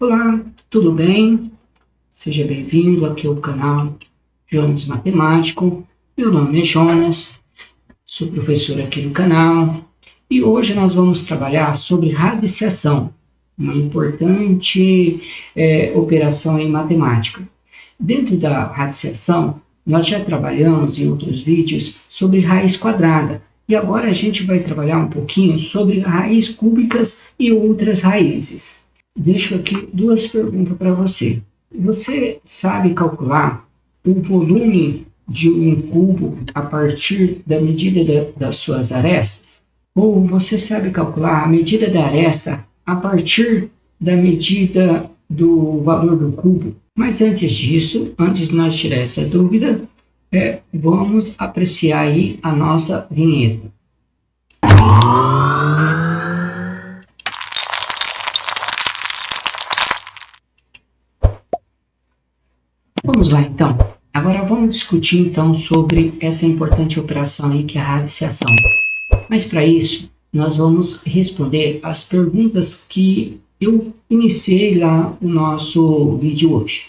Olá, tudo bem? Seja bem-vindo aqui ao canal Jonas Matemático. Meu nome é Jonas, sou professor aqui no canal e hoje nós vamos trabalhar sobre radiciação, uma importante operação em matemática. Dentro da radiciação, nós já trabalhamos em outros vídeos sobre raiz quadrada e agora a gente vai trabalhar um pouquinho sobre raiz cúbicas e outras raízes. Deixo aqui duas perguntas para você. Você sabe calcular o volume de um cubo a partir da medida das suas arestas? Ou você sabe calcular a medida da aresta a partir da medida do valor do cubo? Mas antes disso, antes de nós tirar essa dúvida, vamos apreciar aí a nossa vinheta. Vamos lá então. Agora vamos discutir então sobre essa importante operação aí que é a radiciação. Mas para isso, nós vamos responder as perguntas que eu iniciei lá no nosso vídeo hoje.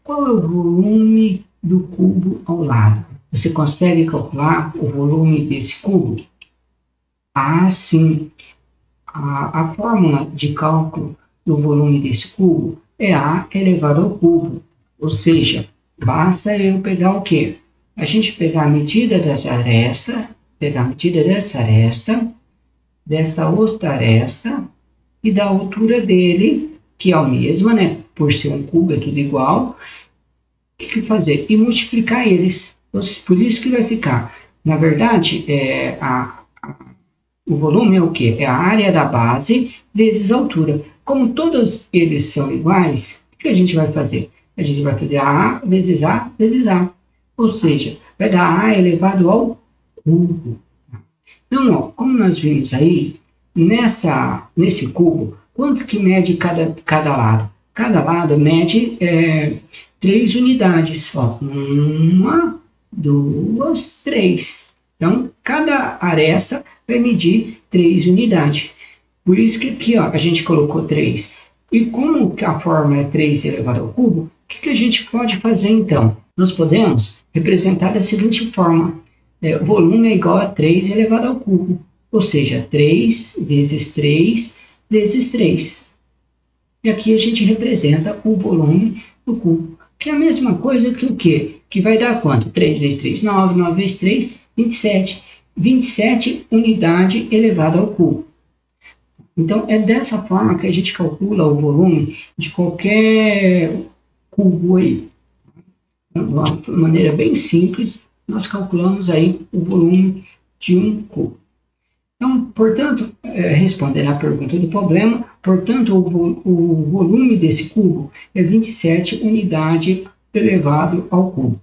Qual é o volume do cubo ao lado? Você consegue calcular o volume desse cubo? Ah, sim. A fórmula de cálculo do volume desse cubo é A elevado ao cubo. Ou seja, basta eu pegar o quê? A gente pegar a medida dessa aresta, desta outra aresta e da altura dele, que é a mesma, né? Por ser um cubo é tudo igual. O que fazer? E multiplicar eles. Por isso que vai ficar. Na verdade, o volume é o quê? É a área da base vezes a altura. Como todos eles são iguais, o que a gente vai fazer? A gente vai fazer A vezes A vezes A. Ou seja, vai dar A elevado ao cubo. Então, ó, como nós vimos aí, nesse cubo, quanto que mede cada lado? Cada lado mede 3 unidades. Ó. 1, 2, 3. Então, cada aresta vai medir 3 unidades. Por isso que aqui ó, a gente colocou 3. E como a fórmula é 3 elevado ao cubo, o que a gente pode fazer então? Nós podemos representar da seguinte forma. O volume é igual a 3 elevado ao cubo. Ou seja, 3 vezes 3 vezes 3. E aqui a gente representa o volume do cubo. Que é a mesma coisa que o quê? Que vai dar quanto? 3 vezes 3, 9. 9 vezes 3, 27. 27 unidade elevado ao cubo. Então, é dessa forma que a gente calcula o volume de qualquer cubo aí. De uma maneira bem simples, nós calculamos aí o volume de um cubo. Então, portanto, respondendo à pergunta do problema, portanto, o volume desse cubo é 27 unidades elevado ao cubo.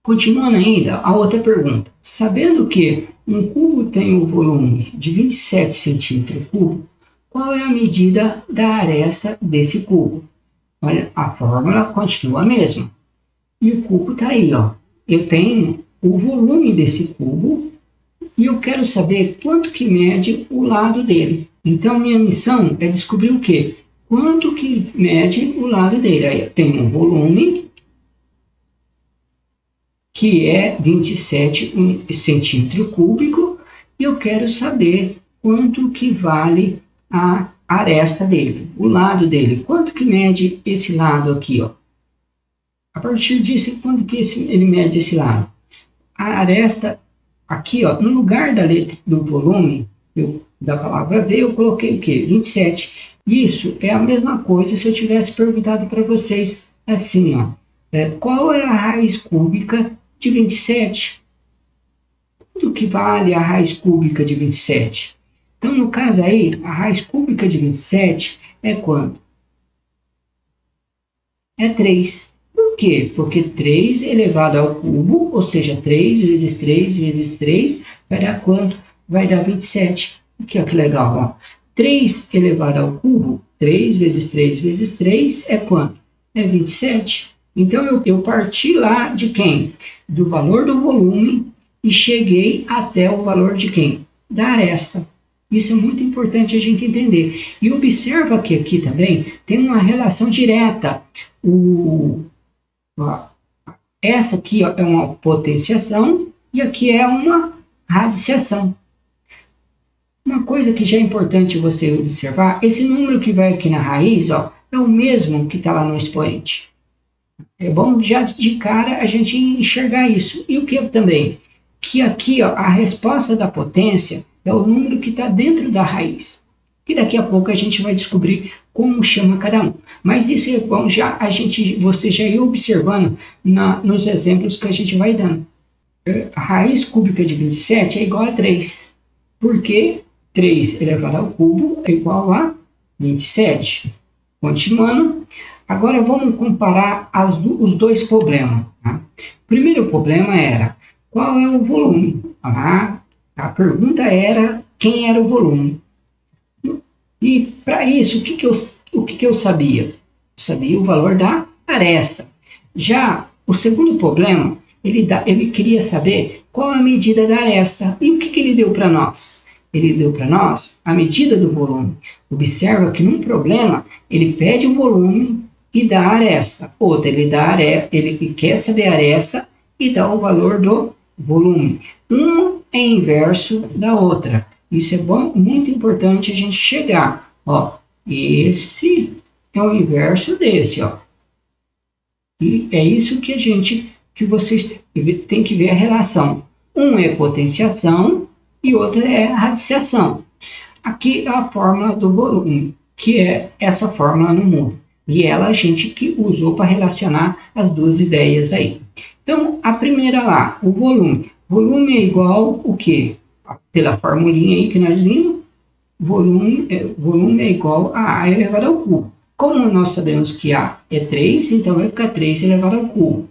Continuando ainda, a outra pergunta. Sabendo que um cubo tem o volume de 27 centímetros cúbicos, qual é a medida da aresta desse cubo? Olha, a fórmula continua a mesma. E o cubo está aí, ó. Eu tenho o volume desse cubo e eu quero saber quanto que mede o lado dele. Então, minha missão é descobrir o quê? Quanto que mede o lado dele. Aí eu tenho um volume que é 27 centímetros cúbicos, e eu quero saber quanto que vale a aresta dele, o lado dele. Quanto que mede esse lado aqui, ó? A partir disso, quanto que ele mede esse lado? A aresta aqui, ó, no lugar da letra do volume, da palavra V, eu coloquei o quê? 27. Isso é a mesma coisa se eu tivesse perguntado para vocês assim, ó. Qual é a raiz cúbica de 27? Quanto que vale a raiz cúbica de 27? Então, no caso aí, a raiz cúbica de 27 é quanto? É 3. Por quê? Porque 3 elevado ao cubo, ou seja, 3 vezes 3 vezes 3, vai dar quanto? Vai dar 27. Aqui, ó, que legal, ó. 3 elevado ao cubo, 3 vezes 3 vezes 3 é quanto? É 27. Então, eu parti lá de quem? Do valor do volume e cheguei até o valor de quem? Da aresta. Isso é muito importante a gente entender. E observa que aqui também tem uma relação direta. Ó, essa aqui ó, é uma potenciação e aqui é uma radiciação. Uma coisa que já é importante você observar, esse número que vai aqui na raiz ó, é o mesmo que está lá no expoente. É bom já de cara a gente enxergar isso. E o que também? Que aqui ó, a resposta da potência é o número que está dentro da raiz. E daqui a pouco a gente vai descobrir como chama cada um. Mas isso é bom já você já ir observando nos exemplos que a gente vai dando. A raiz cúbica de 27 é igual a 3. Porque 3 elevado ao cubo é igual a 27. Continuando, agora vamos comparar os dois problemas. Tá? O primeiro problema era, qual é o volume? A pergunta era, quem era o volume? E para isso, o que eu sabia? Eu sabia o valor da aresta. Já o segundo problema, ele queria saber qual a medida da aresta. E o que ele deu para nós? Ele deu para nós a medida do volume. Observa que num problema, ele pede o volume e dá a aresta. Outro, ele quer saber a aresta e dá o valor do volume. Um é inverso da outra. Isso é bom, muito importante a gente chegar. Ó, esse é o inverso desse, ó. E é isso que vocês têm que ver a relação. Um é potenciação e outro é radiciação. Aqui é a fórmula do volume, que é essa fórmula no mundo. E ela a gente que usou para relacionar as duas ideias aí. Então, a primeira lá, o volume. Volume é igual o quê? Pela formulinha aí que nós vimos, volume é igual a A elevado ao cubo. Como nós sabemos que A é 3, então vai ficar 3 elevado ao cubo.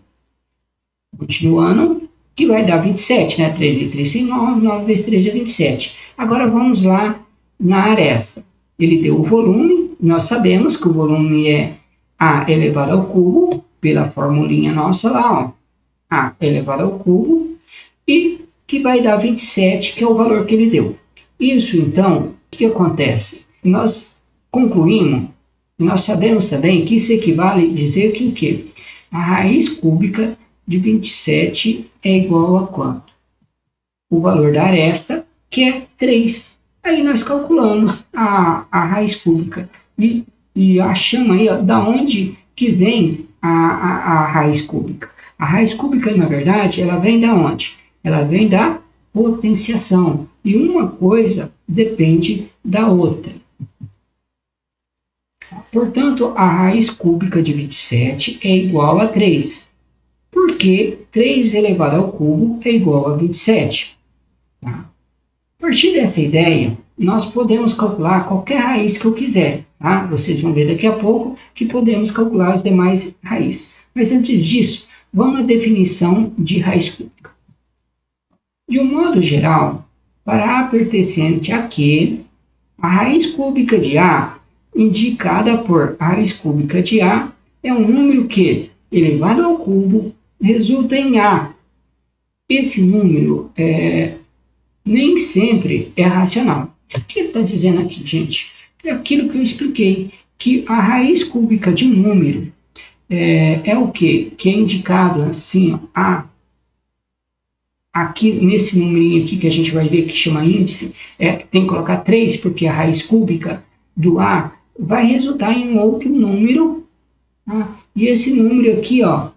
Continuando, que vai dar 27, né? 3 vezes 3 é 9, 9 vezes 3 é 27. Agora vamos lá na aresta. Ele deu o volume, nós sabemos que o volume é A elevado ao cubo, pela formulinha nossa lá, ó. A elevado ao cubo, e que vai dar 27, que é o valor que ele deu. Isso, então, o que acontece? Nós concluímos, nós sabemos também que isso equivale a dizer que o quê? A raiz cúbica de 27 é igual a quanto? O valor da aresta, que é 3. Aí nós calculamos a raiz cúbica e achamos aí ó, da onde que vem a raiz cúbica. A raiz cúbica, na verdade, ela vem da onde? Ela vem da potenciação. E uma coisa depende da outra. Portanto, a raiz cúbica de 27 é igual a 3. Porque 3 elevado ao cubo é igual a 27. Tá? A partir dessa ideia, nós podemos calcular qualquer raiz que eu quiser. Tá? Vocês vão ver daqui a pouco que podemos calcular as demais raízes. Mas antes disso, vamos à definição de raiz cúbica. De um modo geral, para A pertencente a Q, a raiz cúbica de A, indicada por raiz cúbica de A, é um número que, elevado ao cubo, resulta em A. Esse número nem sempre é racional. O que ele está dizendo aqui, gente? É aquilo que eu expliquei, que a raiz cúbica de um número é o quê? Que é indicado assim, ó, A. Aqui, nesse numerinho aqui que a gente vai ver que chama índice, tem que colocar 3, porque a raiz cúbica do A vai resultar em um outro número. Tá? E esse número aqui, ó,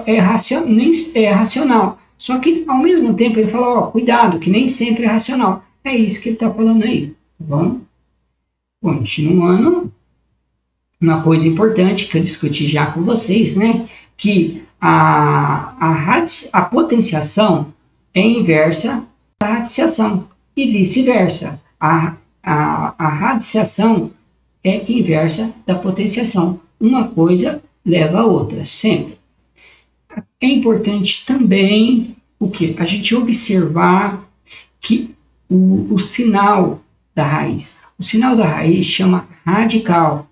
é racional. Só que, ao mesmo tempo, ele fala, ó, cuidado, que nem sempre é racional. É isso que ele está falando aí, tá bom? Continuando, uma coisa importante que eu discuti já com vocês, né? Que a potenciação é inversa da radiciação e vice-versa. A radiciação é inversa da potenciação. Uma coisa leva a outra, sempre. É importante também o que? A gente observar que o sinal da raiz. O sinal da raiz chama radical.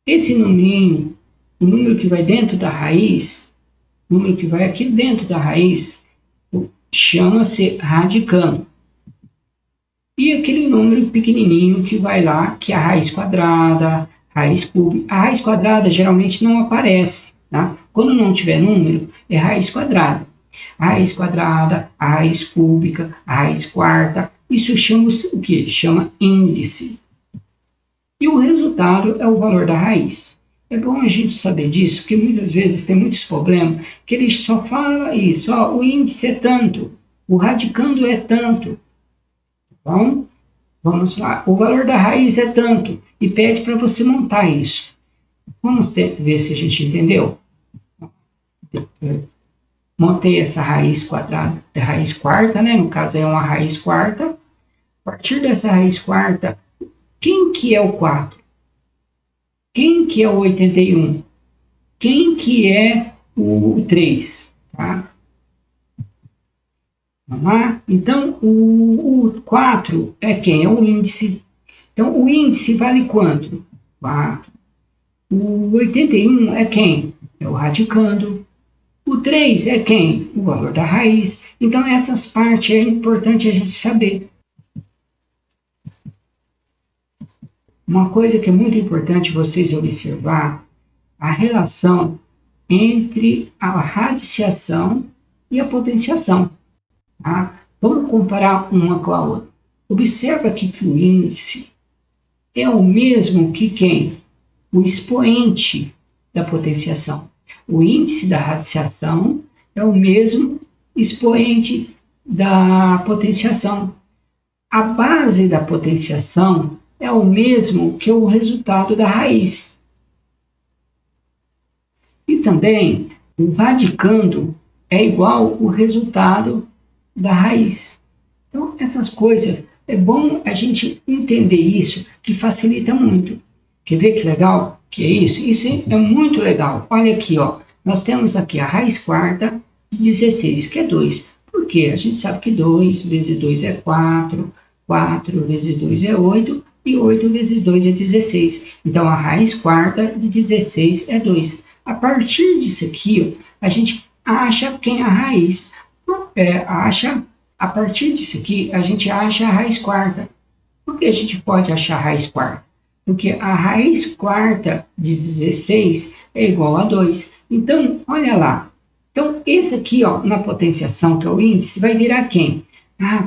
Esse número, o número que vai dentro da raiz, o número que vai aqui dentro da raiz, chama-se radicando. E aquele número pequenininho que vai lá, que é a raiz quadrada, raiz cúbica. A raiz quadrada geralmente não aparece, tá? Quando não tiver número, é raiz quadrada. A raiz quadrada, a raiz cúbica, a raiz quarta, isso chama o quê? Chama índice. E o resultado é o valor da raiz. É bom a gente saber disso, porque muitas vezes tem muitos problemas que eles só falam isso, ó, o índice é tanto, o radicando é tanto. Então, vamos lá, o valor da raiz é tanto, e pede para você montar isso. Vamos ver se a gente entendeu? Montei essa raiz quadrada, raiz quarta, né? No caso é uma raiz quarta. A partir dessa raiz quarta, quem que é o 4? Quem que é o 81? Quem que é o 3? Tá? Vamos lá? Então, o 4 é quem? É o índice. Então, o índice vale quanto? 4. O 81 é quem? É o radicando. O 3 é quem? O valor da raiz. Então, essas partes é importante a gente saber. Uma coisa que é muito importante vocês observar, a relação entre a radiciação e a potenciação. Tá? Vamos comparar uma com a outra. Observa aqui que o índice é o mesmo que quem? O expoente da potenciação. O índice da radiciação é o mesmo expoente da potenciação. A base da potenciação é o mesmo que o resultado da raiz. E também, o radicando é igual o resultado da raiz. Então, essas coisas, é bom a gente entender isso, que facilita muito. Quer ver que legal que é isso? Isso é muito legal. Olha aqui, ó. Nós temos aqui a raiz quarta de 16, que é 2. Por quê? A gente sabe que 2 vezes 2 é 4, 4 vezes 2 é 8, e 8 vezes 2 é 16. Então, a raiz quarta de 16 é 2. A partir disso aqui, ó, a gente acha quem é a raiz. A partir disso aqui, a gente acha a raiz quarta. Por que a gente pode achar a raiz quarta? Porque a raiz quarta de 16 é igual a 2. Então, olha lá. Então, esse aqui, ó, na potenciação, que é o índice, vai virar quem?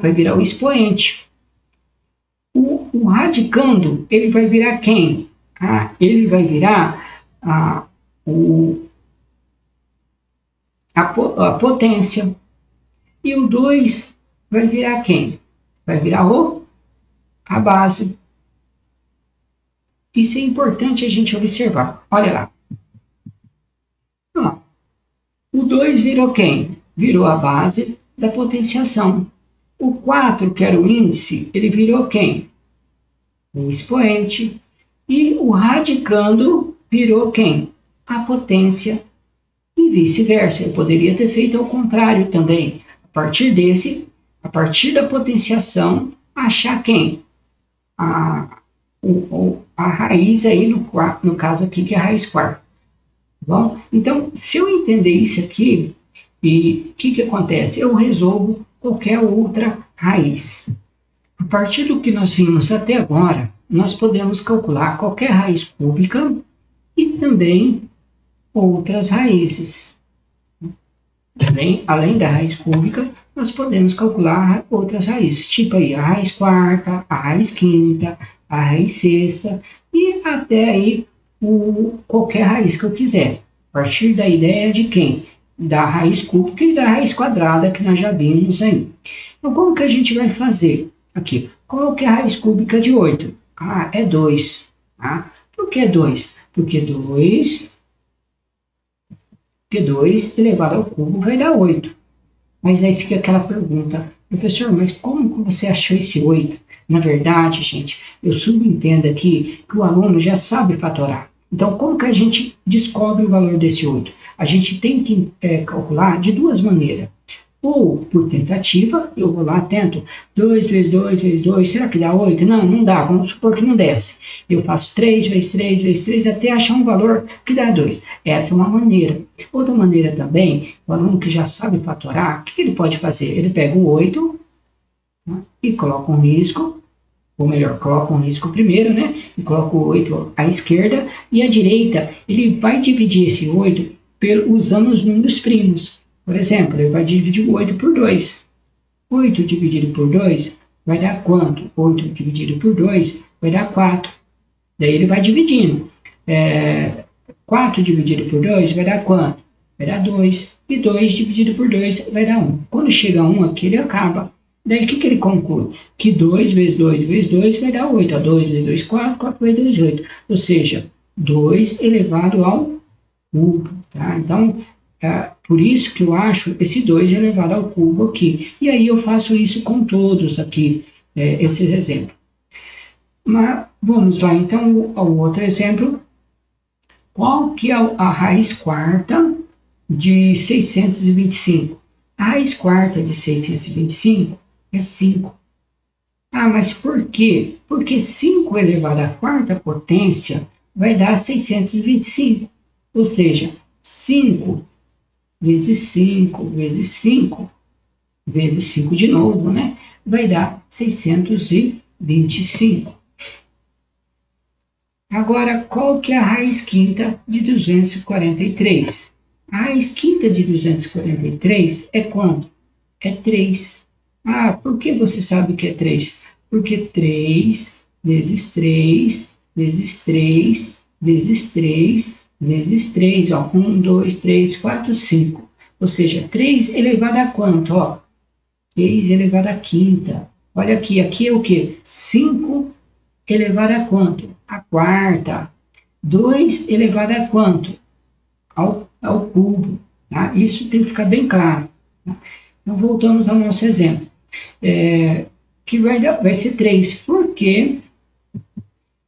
Vai virar o expoente. O radicando, ele vai virar quem? Ele vai virar a potência. E o 2 vai virar quem? Vai virar a base. Isso é importante a gente observar. Olha lá. O 2 virou quem? Virou a base da potenciação. O 4, que era o índice, ele virou quem? O expoente. E o radicando virou quem? A potência. E vice-versa. Eu poderia ter feito ao contrário também. A partir da potenciação, achar quem? A raiz aí, no caso aqui, que é a raiz quarta. Bom, então, se eu entender isso aqui, e o que acontece? Eu resolvo qualquer outra raiz. A partir do que nós vimos até agora, nós podemos calcular qualquer raiz cúbica e também outras raízes. Além da raiz cúbica, nós podemos calcular outras raízes, tipo aí a raiz quarta, a raiz quinta, a raiz sexta e até aí qualquer raiz que eu quiser. A partir da ideia de quem? Da raiz cúbica e da raiz quadrada que nós já vimos aí. Então, como que a gente vai fazer? Aqui, qual que é a raiz cúbica de 8? É 2. Tá? Por que 2? Porque 2 elevado ao cubo vai dar 8. Mas aí fica aquela pergunta, professor, mas como você achou esse 8? Na verdade, gente, eu subentendo aqui que o aluno já sabe fatorar. Então, como que a gente descobre o valor desse 8? A gente tem que calcular de duas maneiras. Ou por tentativa, eu vou lá, tento 2 vezes 2 vezes 2, será que dá 8? Não, não dá, vamos supor que não desce. Eu faço 3 vezes 3 vezes 3 até achar um valor que dá 2. Essa é uma maneira. Outra maneira também, o aluno que já sabe fatorar, o que ele pode fazer? Ele pega o 8 tá? E coloco um risco, ou melhor, coloco um risco primeiro, né? E coloco o 8 à esquerda, e à direita ele vai dividir esse 8 usando os números primos. Por exemplo, ele vai dividir o 8 por 2. 8 dividido por 2 vai dar quanto? 8 dividido por 2 vai dar 4. Daí ele vai dividindo. 4 dividido por 2 vai dar quanto? Vai dar 2. E 2 dividido por 2 vai dar 1. Quando chega a 1 aqui, ele acaba. Daí o que ele conclui? Que 2 vezes 2 vezes 2 vai dar 8. 2 vezes 2, 4. 4 vezes 2, 8. Ou seja, 2 elevado ao cubo. Tá? Então, por isso que eu acho esse 2 elevado ao cubo aqui. E aí eu faço isso com todos aqui, esses exemplos. Mas vamos lá, então, ao outro exemplo. Qual que é a raiz quarta de 625? A raiz quarta de 625 é 5. Ah, mas por quê? Porque 5 elevado à quarta potência vai dar 625. Ou seja, 5 vezes 5 vezes 5 vezes 5 de novo, né? Vai dar 625. Agora, qual que é a raiz quinta de 243? A raiz quinta de 243 é quanto? É 3. Ah, por que você sabe que é 3? Porque 3 vezes 3 vezes 3 vezes 3 vezes 3, ó, 1, 2, 3, 4, 5. Ou seja, 3 elevado a quanto? Ó, 3 elevado a quinta. Olha aqui, aqui é o quê? 5 elevado a quanto? A quarta. 2 elevado a quanto? Ao cubo. Tá? Isso tem que ficar bem claro. Tá? Então, voltamos ao nosso exemplo. Que vai ser 3. Por quê?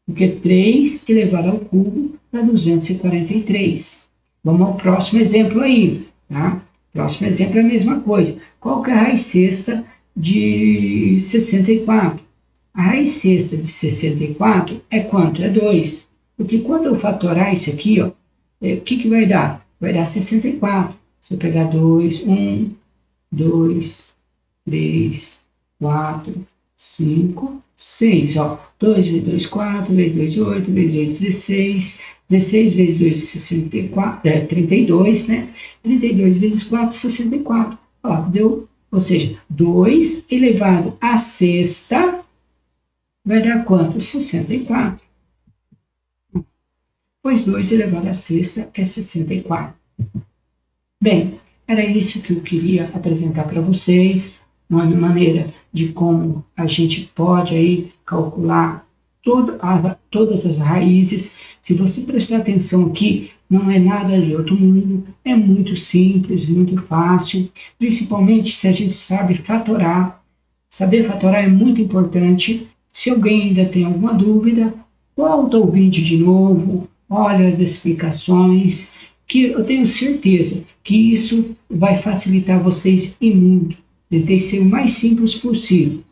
Porque 3 elevado ao cubo dá 243. Vamos ao próximo exemplo aí. Tá? Próximo exemplo é a mesma coisa. Qual que é a raiz sexta de 64? A raiz sexta de 64 é quanto? É 2. Porque quando eu fatorar isso aqui, ó, o que vai dar? Vai dar 64. Se eu pegar 2, 1, 2, 3, 4, 5, 6. Ó, 2 vezes 2, 4, vezes 2, 8, vezes 2, 16. 16 vezes 2, 64, 32, né? 32 vezes 4, 64. Ó, deu, ou seja, 2 elevado à sexta vai dar quanto? 64. Pois 2 elevado à sexta é 64. Bem, era isso que eu queria apresentar para vocês, uma maneira de como a gente pode aí calcular todas as raízes. Se você prestar atenção aqui, não é nada de outro mundo, é muito simples, muito fácil, principalmente se a gente sabe fatorar. Saber fatorar é muito importante. Se alguém ainda tem alguma dúvida, volta o vídeo de novo, olha as explicações, que eu tenho certeza que isso vai facilitar vocês e muito. Tentei ser o mais simples possível.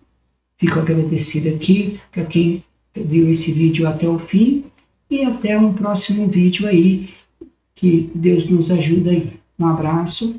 Fico agradecido aqui para quem viu esse vídeo até o fim e até um próximo vídeo aí. Que Deus nos ajude aí. Um abraço